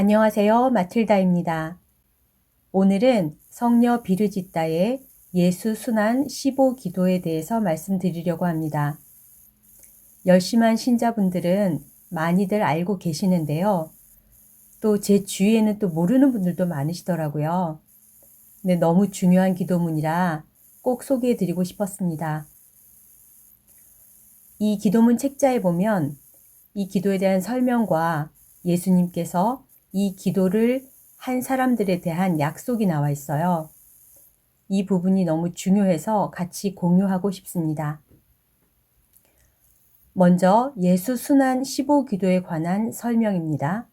안녕하세요. 마틸다입니다. 오늘은 성녀 비르지따의 예수 순환 15기도에 대해서 말씀드리려고 합니다. 열심한 신자분들은 많이들 알고 계시는데요. 또 제 주위에는 또 모르는 분들도 많으시더라고요. 근데 너무 중요한 기도문이라 꼭 소개해 드리고 싶었습니다. 이 기도문 책자에 보면 이 기도에 대한 설명과 예수님께서 이 기도를 한 사람들에 대한 약속이 나와 있어요. 이 부분이 너무 중요해서 같이 공유하고 싶습니다. 먼저 예수 순환 15기도에 관한 설명입니다.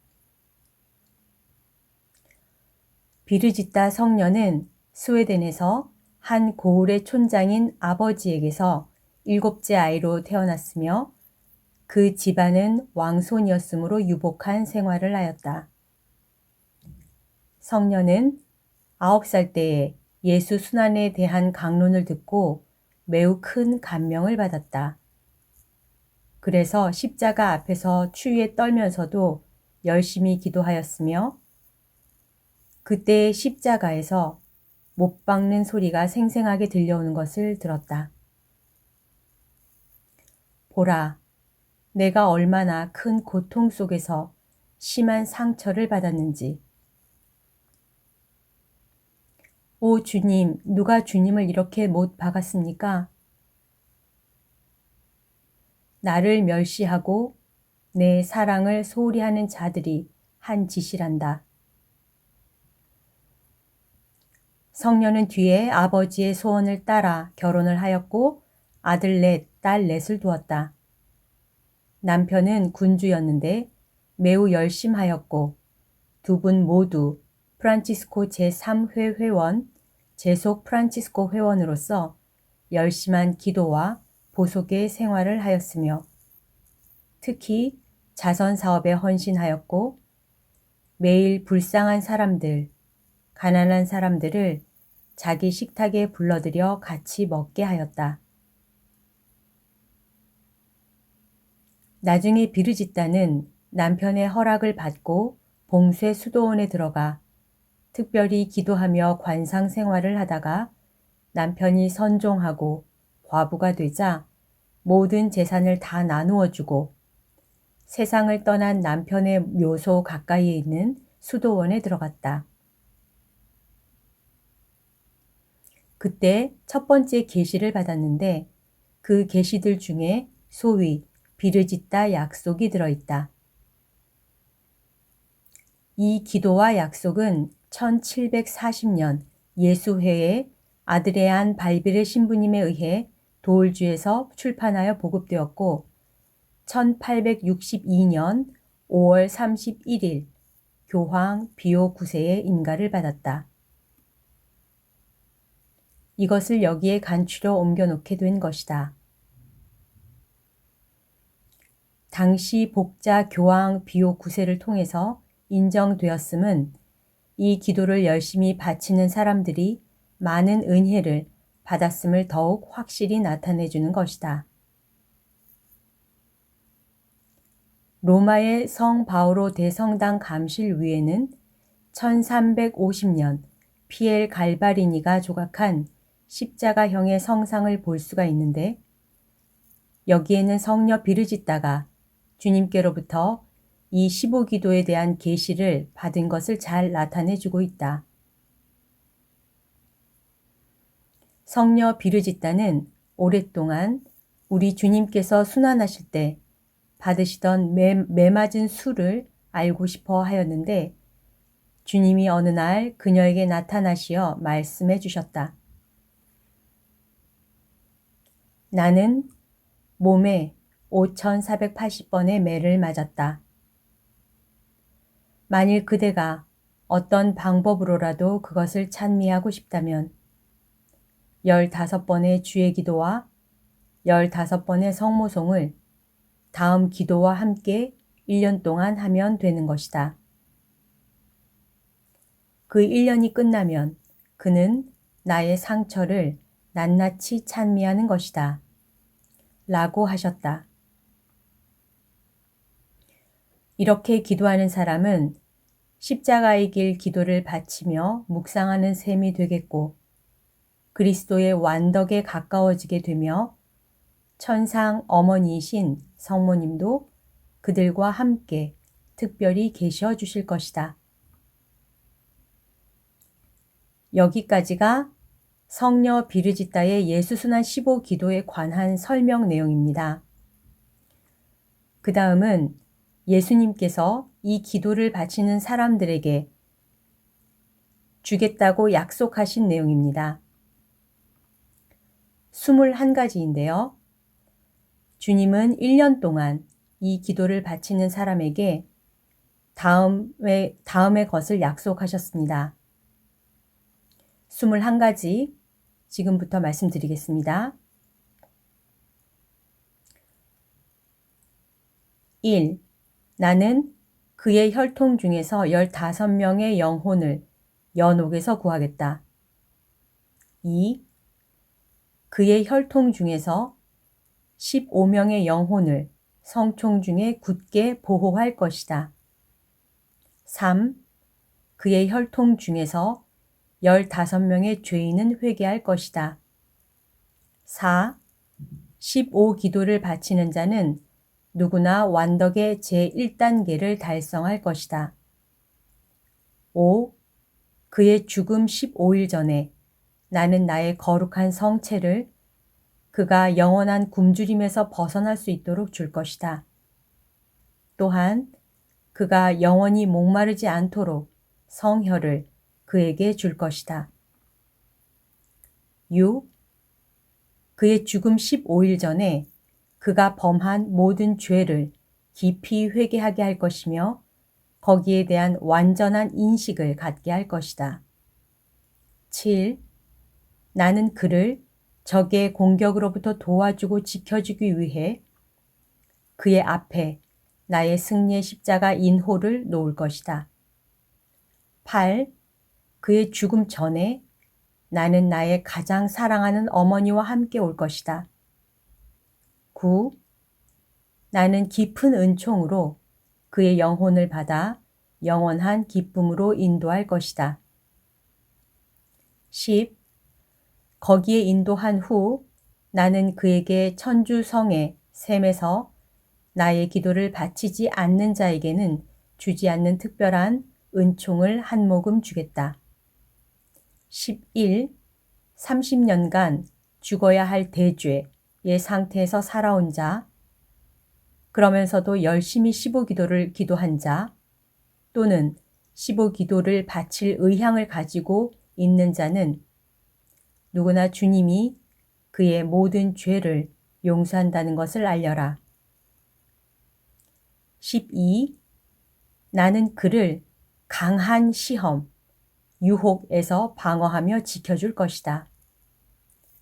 비르지따 성녀는 스웨덴에서 한 고을의 촌장인 아버지에게서 7째 아이로 태어났으며 그 집안은 왕손이었으므로 유복한 생활을 하였다. 성녀는 9살 때에 예수 순환에 대한 강론을 듣고 매우 큰 감명을 받았다. 그래서 십자가 앞에서 추위에 떨면서도 열심히 기도하였으며 그때의 십자가에서 못 박는 소리가 생생하게 들려오는 것을 들었다. 보라, 내가 얼마나 큰 고통 속에서 심한 상처를 받았는지. 오 주님, 누가 주님을 이렇게 못 박았습니까? 나를 멸시하고 내 사랑을 소홀히 하는 자들이 한 짓이란다. 성녀는 뒤에 아버지의 소원을 따라 결혼을 하였고 아들 넷, 딸 넷을 두었다. 남편은 군주였는데 매우 열심하였고 두 분 모두 프란치스코 제3회 회원, 제속 프란치스코 회원으로서 열심한 기도와 보속의 생활을 하였으며 특히 자선 사업에 헌신하였고 매일 불쌍한 사람들, 가난한 사람들을 자기 식탁에 불러들여 같이 먹게 하였다. 나중에 비르지따는 남편의 허락을 받고 봉쇄 수도원에 들어가 특별히 기도하며 관상 생활을 하다가 남편이 선종하고 과부가 되자 모든 재산을 다 나누어 주고 세상을 떠난 남편의 묘소 가까이에 있는 수도원에 들어갔다. 그때 첫 번째 계시를 받았는데 그 계시들 중에 소위 비르지따 약속이 들어있다. 이 기도와 약속은 1740년 예수회에 아드레안 발비르 신부님에 의해 도울주에서 출판하여 보급되었고 1862년 5월 31일 교황 비오 9세의 인가를 받았다. 이것을 여기에 간추려 옮겨놓게 된 것이다. 당시 복자 교황 비오 9세를 통해서 인정되었음은 이 기도를 열심히 바치는 사람들이 많은 은혜를 받았음을 더욱 확실히 나타내 주는 것이다. 로마의 성 바오로 대성당 감실 위에는 1350년 피엘 갈바리니가 조각한 십자가형의 성상을 볼 수가 있는데 여기에는 성녀 비르지따가 주님께로부터 이 15기도에 대한 계시를 받은 것을 잘 나타내주고 있다. 성녀 비르지따는 오랫동안 우리 주님께서 순환하실 때 받으시던 매맞은 수를 알고 싶어 하였는데 주님이 어느 날 그녀에게 나타나시어 말씀해 주셨다. 나는 몸에 5480번의 매를 맞았다. 만일 그대가 어떤 방법으로라도 그것을 찬미하고 싶다면 15번의 주의 기도와 15번의 성모송을 다음 기도와 함께 1년 동안 하면 되는 것이다. 그 1년이 끝나면 그는 나의 상처를 낱낱이 찬미하는 것이다. 라고 하셨다. 이렇게 기도하는 사람은 십자가의 길 기도를 바치며 묵상하는 셈이 되겠고 그리스도의 완덕에 가까워지게 되며 천상 어머니이신 성모님도 그들과 함께 특별히 계셔 주실 것이다. 여기까지가 성녀 비르지다의 예수순환 15기도에 관한 설명 내용입니다. 그 다음은 예수님께서 이 기도를 바치는 사람들에게 주겠다고 약속하신 내용입니다. 21가지인데요. 주님은 1년 동안 이 기도를 바치는 사람에게 다음의 것을 약속하셨습니다. 21가지 지금부터 말씀드리겠습니다. 1. 나는 그의 혈통 중에서 15명의 영혼을 연옥에서 구하겠다. 2. 그의 혈통 중에서 15명의 영혼을 성총 중에 굳게 보호할 것이다. 3. 그의 혈통 중에서 15명의 죄인은 회개할 것이다. 4. 15기도를 바치는 자는 누구나 완덕의 제1단계를 달성할 것이다. 5. 그의 죽음 15일 전에 나는 나의 거룩한 성체를 그가 영원한 굶주림에서 벗어날 수 있도록 줄 것이다. 또한 그가 영원히 목마르지 않도록 성혈을 그에게 줄 것이다. 6. 그의 죽음 15일 전에 그가 범한 모든 죄를 깊이 회개하게 할 것이며 거기에 대한 완전한 인식을 갖게 할 것이다. 7. 나는 그를 적의 공격으로부터 도와주고 지켜주기 위해 그의 앞에 나의 승리의 십자가 인호를 놓을 것이다. 8. 그의 죽음 전에 나는 나의 가장 사랑하는 어머니와 함께 올 것이다. 9. 나는 깊은 은총으로 그의 영혼을 받아 영원한 기쁨으로 인도할 것이다. 10. 거기에 인도한 후 나는 그에게 천주성의 셈에서 나의 기도를 바치지 않는 자에게는 주지 않는 특별한 은총을 한 모금 주겠다. 11. 30년간 죽어야 할 대죄의 상태에서 살아온 자, 그러면서도 열심히 15기도를 기도한 자, 또는 15기도를 바칠 의향을 가지고 있는 자는 누구나 주님이 그의 모든 죄를 용서한다는 것을 알려라. 12. 나는 그를 강한 시험, 유혹에서 방어하며 지켜줄 것이다.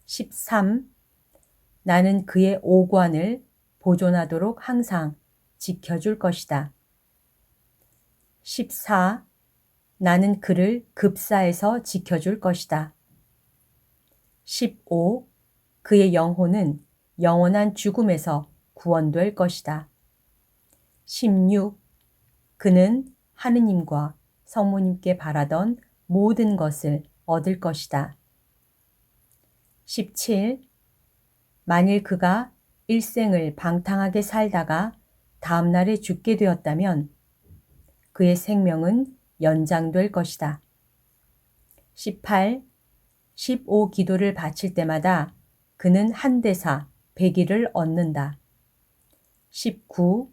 13. 나는 그의 오관을 보존하도록 항상 지켜줄 것이다. 14. 나는 그를 급사에서 지켜줄 것이다. 15. 그의 영혼은 영원한 죽음에서 구원될 것이다. 16. 그는 하느님과 성모님께 바라던 모든 것을 얻을 것이다. 17. 만일 그가 일생을 방탕하게 살다가 다음날에 죽게 되었다면 그의 생명은 연장될 것이다. 18. 15기도를 바칠 때마다 그는 한 대사 100일을 얻는다. 19.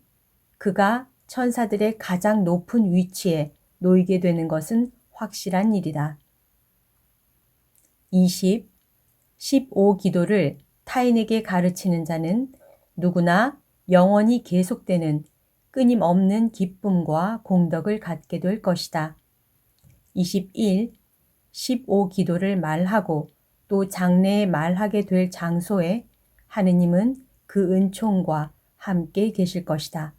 그가 천사들의 가장 높은 위치에 놓이게 되는 것은 확실한 일이다. 20. 15기도를 타인에게 가르치는 자는 누구나 영원히 계속되는 끊임없는 기쁨과 공덕을 갖게 될 것이다. 21. 15기도를 말하고 또 장래에 말하게 될 장소에 하느님은 그 은총과 함께 계실 것이다.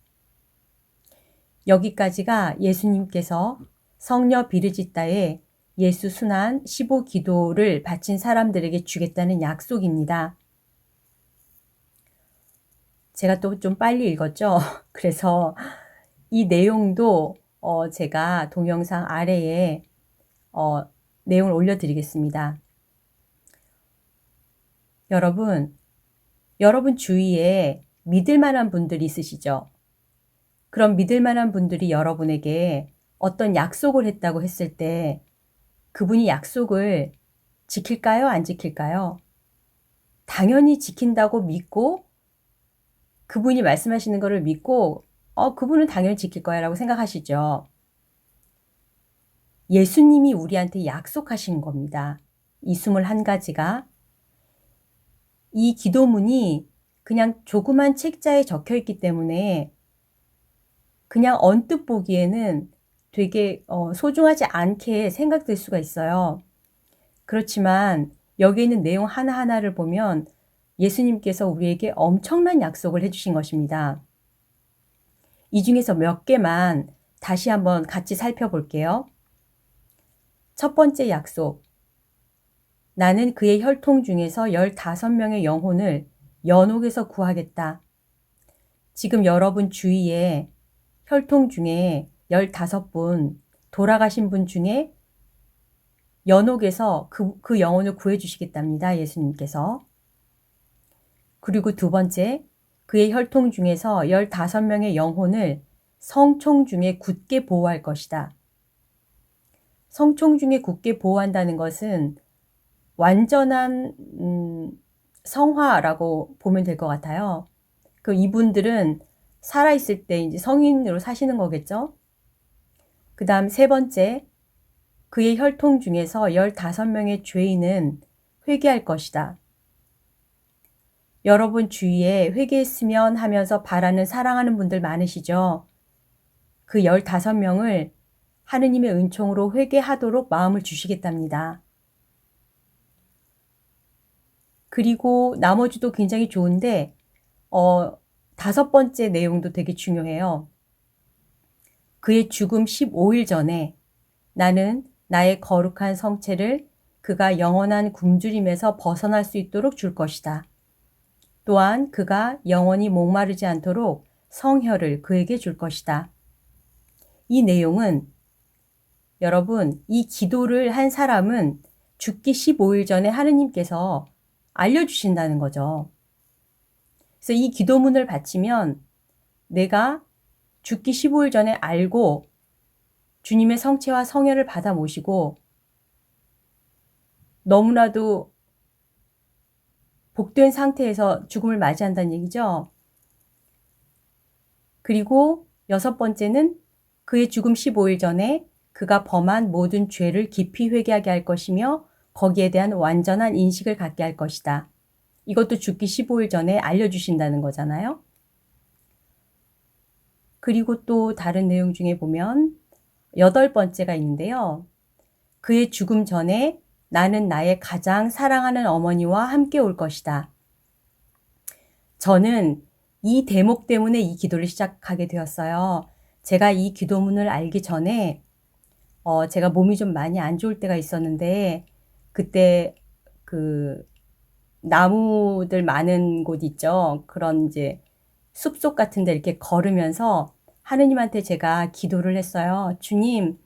여기까지가 예수님께서 성녀 비르지다의 예수 순환 15기도를 바친 사람들에게 주겠다는 약속입니다. 제가 또 좀 빨리 읽었죠? 그래서 이 내용도 제가 동영상 아래에 내용을 올려드리겠습니다. 여러분 주위에 믿을 만한 분들이 있으시죠? 그럼 믿을 만한 분들이 여러분에게 어떤 약속을 했다고 했을 때 그분이 약속을 지킬까요? 안 지킬까요? 당연히 지킨다고 믿고 그분이 말씀하시는 것을 믿고 그분은 당연히 지킬 거야 라고 생각하시죠. 예수님이 우리한테 약속하신 겁니다. 이 21가지가 이 기도문이 그냥 조그만 책자에 적혀 있기 때문에 그냥 언뜻 보기에는 되게 소중하지 않게 생각될 수가 있어요. 그렇지만 여기에 있는 내용 하나하나를 보면 예수님께서 우리에게 엄청난 약속을 해주신 것입니다. 이 중에서 몇 개만 다시 한번 같이 살펴볼게요. 첫 번째 약속. 나는 그의 혈통 중에서 15명의 영혼을 연옥에서 구하겠다. 지금 여러분 주위에 혈통 중에 15분, 돌아가신 분 중에 연옥에서 그 영혼을 구해주시겠답니다. 예수님께서. 그리고 두 번째, 그의 혈통 중에서 15명의 영혼을 성총 중에 굳게 보호할 것이다. 성총 중에 굳게 보호한다는 것은 완전한 성화라고 보면 될 것 같아요. 이분들은 살아있을 때 이제 성인으로 사시는 거겠죠. 그 다음 세 번째, 그의 혈통 중에서 15명의 죄인은 회개할 것이다. 여러분 주위에 회개했으면 하면서 바라는 사랑하는 분들 많으시죠? 그 15명을 하느님의 은총으로 회개하도록 마음을 주시겠답니다. 그리고 나머지도 굉장히 좋은데 5번째 내용도 되게 중요해요. 그의 죽음 15일 전에 나는 나의 거룩한 성체를 그가 영원한 굶주림에서 벗어날 수 있도록 줄 것이다. 또한 그가 영원히 목마르지 않도록 성혈을 그에게 줄 것이다. 이 내용은 여러분, 이 기도를 한 사람은 죽기 15일 전에 하느님께서 알려주신다는 거죠. 그래서 이 기도문을 바치면 내가 죽기 15일 전에 알고 주님의 성체와 성혈을 받아 모시고 너무나도 복된 상태에서 죽음을 맞이한다는 얘기죠. 그리고 6번째는 그의 죽음 15일 전에 그가 범한 모든 죄를 깊이 회개하게 할 것이며 거기에 대한 완전한 인식을 갖게 할 것이다. 이것도 죽기 15일 전에 알려주신다는 거잖아요. 그리고 또 다른 내용 중에 보면 8번째가 있는데요. 그의 죽음 전에 나는 나의 가장 사랑하는 어머니와 함께 올 것이다. 저는 이 대목 때문에 이 기도를 시작하게 되었어요. 제가 이 기도문을 알기 전에 제가 몸이 좀 많이 안 좋을 때가 있었는데 그때 그 나무들 많은 곳 있죠. 그런 이제 숲속 같은 데 이렇게 걸으면서 하느님한테 제가 기도를 했어요. 주님,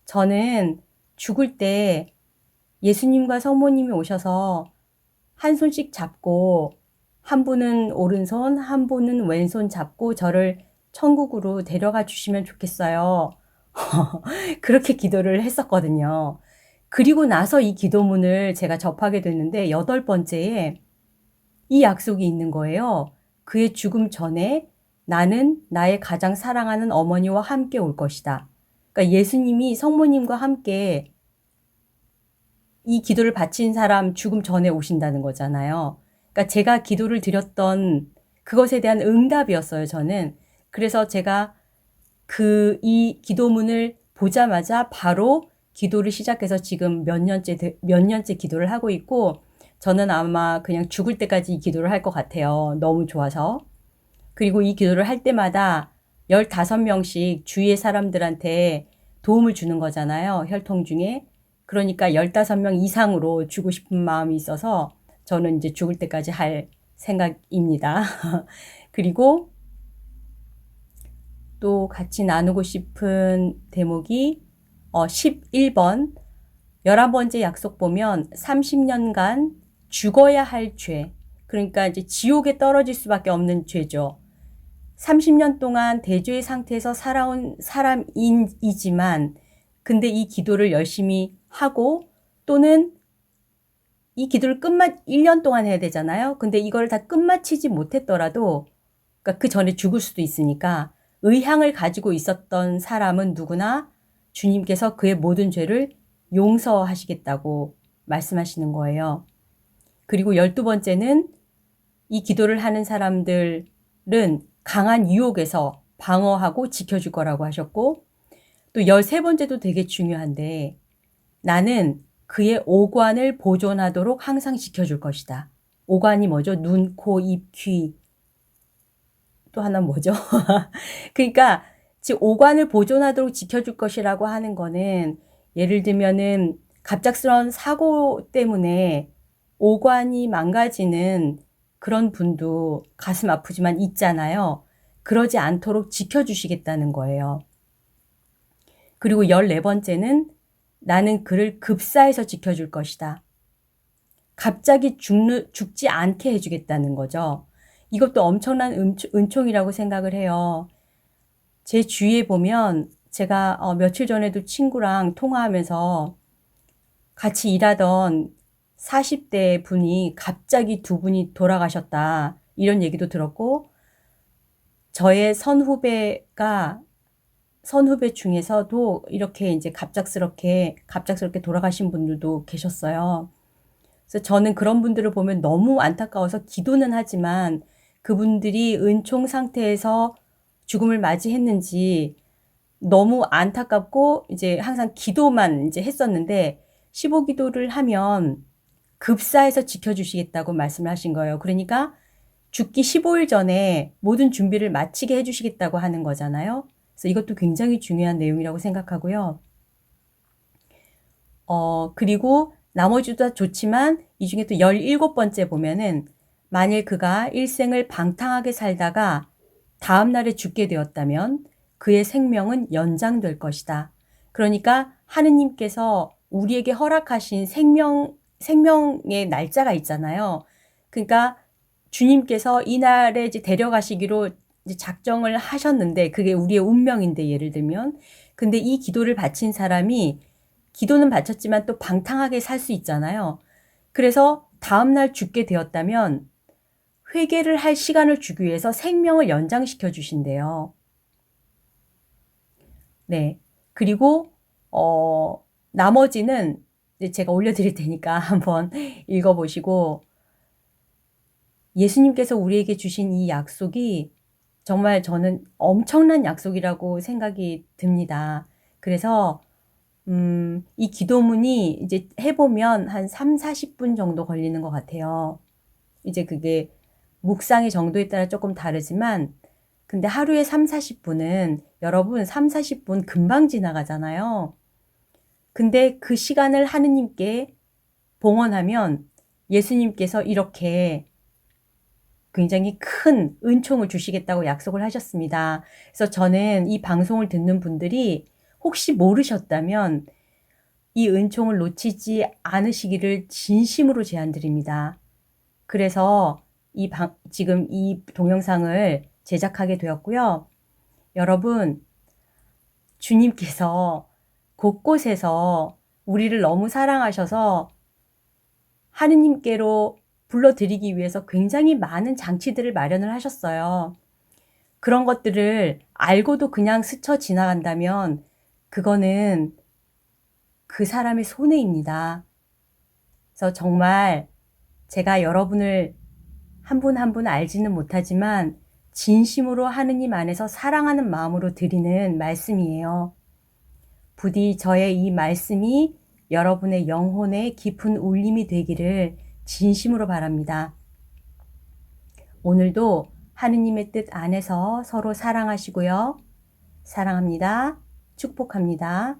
저는 죽을 때 예수님과 성모님이 오셔서 한 손씩 잡고 한 분은 오른손, 한 분은 왼손 잡고 저를 천국으로 데려가 주시면 좋겠어요. 그렇게 기도를 했었거든요. 그리고 나서 이 기도문을 제가 접하게 됐는데 8번째에 이 약속이 있는 거예요. 그의 죽음 전에 나는 나의 가장 사랑하는 어머니와 함께 올 것이다. 그러니까 예수님이 성모님과 함께 이 기도를 바친 사람 죽음 전에 오신다는 거잖아요. 그러니까 제가 기도를 드렸던 그것에 대한 응답이었어요, 저는. 그래서 제가 이 기도문을 보자마자 바로 기도를 시작해서 지금 몇 년째 기도를 하고 있고, 저는 아마 그냥 죽을 때까지 이 기도를 할 것 같아요. 너무 좋아서. 그리고 이 기도를 할 때마다 15명씩 주위의 사람들한테 도움을 주는 거잖아요. 혈통 중에. 그러니까 15명 이상으로 주고 싶은 마음이 있어서 저는 이제 죽을 때까지 할 생각입니다. 그리고 또 같이 나누고 싶은 대목이 11번 11번째 약속 보면 30년간 죽어야 할 죄. 그러니까 이제 지옥에 떨어질 수밖에 없는 죄죠. 30년 동안 대죄의 상태에서 살아온 사람이지만 근데 이 기도를 열심히 하고 또는 이 기도를 1년 동안 해야 되잖아요. 근데 이걸 다 끝마치지 못했더라도 그러니까 그 전에 죽을 수도 있으니까 의향을 가지고 있었던 사람은 누구나 주님께서 그의 모든 죄를 용서하시겠다고 말씀하시는 거예요. 그리고 12번째는 이 기도를 하는 사람들은 강한 유혹에서 방어하고 지켜줄 거라고 하셨고 또 13번째도 되게 중요한데 나는 그의 오관을 보존하도록 항상 지켜줄 것이다. 오관이 뭐죠? 눈, 코, 입, 귀. 또 하나 뭐죠? 그러니까 지금 오관을 보존하도록 지켜줄 것이라고 하는 거는 예를 들면은 갑작스러운 사고 때문에 오관이 망가지는 그런 분도 가슴 아프지만 있잖아요. 그러지 않도록 지켜주시겠다는 거예요. 그리고 14번째는 나는 그를 급사해서 지켜줄 것이다. 갑자기 죽지 않게 해주겠다는 거죠. 이것도 엄청난 은총이라고 생각을 해요. 제 주위에 보면 제가 며칠 전에도 친구랑 통화하면서 같이 일하던 40대 분이 갑자기 두 분이 돌아가셨다. 이런 얘기도 들었고 저의 선후배 중에서도 이렇게 이제 갑작스럽게 돌아가신 분들도 계셨어요. 그래서 저는 그런 분들을 보면 너무 안타까워서 기도는 하지만 그분들이 은총 상태에서 죽음을 맞이했는지 너무 안타깝고 이제 항상 기도만 이제 했었는데 15기도를 하면 급사해서 지켜주시겠다고 말씀을 하신 거예요. 그러니까 죽기 15일 전에 모든 준비를 마치게 해주시겠다고 하는 거잖아요. 그래서 이것도 굉장히 중요한 내용이라고 생각하고요. 그리고 나머지도 다 좋지만 이 중에 또 17번째 보면은 만일 그가 일생을 방탕하게 살다가 다음 날에 죽게 되었다면 그의 생명은 연장될 것이다. 그러니까 하느님께서 우리에게 허락하신 생명의 날짜가 있잖아요. 그러니까 주님께서 이날에 이제 데려가시기로 이제 작정을 하셨는데 그게 우리의 운명인데 예를 들면 근데 이 기도를 바친 사람이 기도는 바쳤지만 또 방탕하게 살 수 있잖아요. 그래서 다음날 죽게 되었다면 회개를 할 시간을 주기 위해서 생명을 연장시켜 주신대요. 네. 그리고 나머지는 제가 올려드릴 테니까 한번 읽어보시고 예수님께서 우리에게 주신 이 약속이 정말 저는 엄청난 약속이라고 생각이 듭니다. 그래서 이 기도문이 이제 해보면 한 3, 40분 정도 걸리는 것 같아요. 이제 그게 묵상의 정도에 따라 조금 다르지만 근데 하루에 3, 40분은 여러분 3, 40분 금방 지나가잖아요. 근데 그 시간을 하느님께 봉헌하면 예수님께서 이렇게 굉장히 큰 은총을 주시겠다고 약속을 하셨습니다. 그래서 저는 이 방송을 듣는 분들이 혹시 모르셨다면 이 은총을 놓치지 않으시기를 진심으로 제안드립니다. 그래서 지금 이 동영상을 제작하게 되었고요. 여러분, 주님께서 곳곳에서 우리를 너무 사랑하셔서 하느님께로 불러드리기 위해서 굉장히 많은 장치들을 마련을 하셨어요. 그런 것들을 알고도 그냥 스쳐 지나간다면 그거는 그 사람의 손해입니다. 그래서 정말 제가 여러분을 한 분 한 분 알지는 못하지만 진심으로 하느님 안에서 사랑하는 마음으로 드리는 말씀이에요. 부디 저의 이 말씀이 여러분의 영혼에 깊은 울림이 되기를 진심으로 바랍니다. 오늘도 하느님의 뜻 안에서 서로 사랑하시고요. 사랑합니다. 축복합니다.